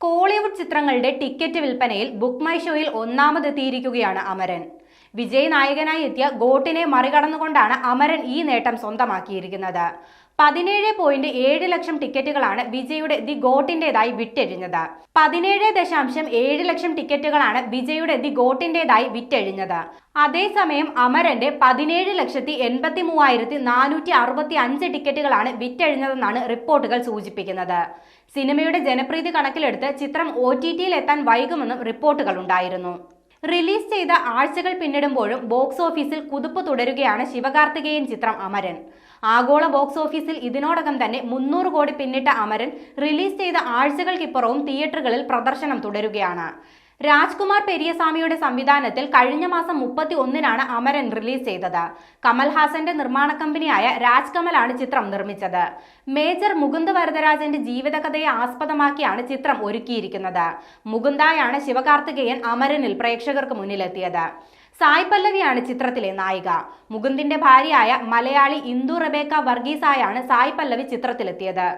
കോളിവുഡ് ചിത്രങ്ങളുടെ ടിക്കറ്റ് വിൽപ്പനയിൽ book my ഷോയിൽ ഒന്നാമതെത്തിയിരിക്കുകയാണ് അമരൻ. വിജയ് നായകനായി എത്തിയ ഗോട്ടിനെ മറികടന്നുകൊണ്ടാണ് അമരൻ ഈ നേട്ടം സ്വന്തമാക്കിയിരിക്കുന്നത്. 17.7 ലക്ഷം ടിക്കറ്റുകളാണ് വിജയുടെ ദി ഗോട്ടിന്റേതായി വിറ്റഴിഞ്ഞത്. 17.7 ലക്ഷം ടിക്കറ്റുകളാണ് വിജയുടെ ദി ഗോട്ടിന്റേതായി വിറ്റഴിഞ്ഞത്. അതേസമയം അമരന്റെ 17,83,465 ടിക്കറ്റുകളാണ് വിറ്റഴിഞ്ഞതെന്നാണ് റിപ്പോർട്ടുകൾ സൂചിപ്പിക്കുന്നത്. സിനിമയുടെ ജനപ്രീതി കണക്കിലെടുത്ത് ചിത്രം OTTയിൽ എത്താൻ വൈകുമെന്നും റിപ്പോർട്ടുകൾ ഉണ്ടായിരുന്നു. റിലീസ് ചെയ്ത ആഴ്ചകൾ പിന്നിടുമ്പോഴും ബോക്സ് ഓഫീസിൽ കുതിപ്പ് തുടരുകയാണ് ശിവകാർത്തികേയൻ ചിത്രം അമരൻ. ആഗോള ബോക്സ് ഓഫീസിൽ ഇതിനോടകം തന്നെ 300 കോടി പിന്നിട്ട അമരൻ റിലീസ് ചെയ്ത ആഴ്ചകൾക്കിപ്പുറവും തിയേറ്ററുകളിൽ പ്രദർശനം തുടരുകയാണ്. രാജ്കുമാർ പെരിയസ്വാമിയുടെ സംവിധാനത്തിൽ കഴിഞ്ഞ മാസം 31-നാണ് അമരൻ റിലീസ് ചെയ്തത്. കമൽഹാസന്റെ നിർമ്മാണ കമ്പനിയായ രാജ് കമലാണ് ചിത്രം നിർമ്മിച്ചത്. മേജർ മുകുന്ദ് വരദരാജന്റെ ജീവിതകഥയെ ആസ്പദമാക്കിയാണ് ചിത്രം ഒരുക്കിയിരിക്കുന്നത്. മുകുന്ദായാണ് ശിവകാർത്തികേയൻ അമരനിൽ പ്രേക്ഷകർക്ക് മുന്നിലെത്തിയത്. സായ് പല്ലവിയാണ് ചിത്രത്തിലെ നായിക. മുകുന്ദിന്റെ ഭാര്യയായ മലയാളി ഇന്ദു റബേക്ക വർഗീസായാണ് സായ് പല്ലവി ചിത്രത്തിലെത്തിയത്.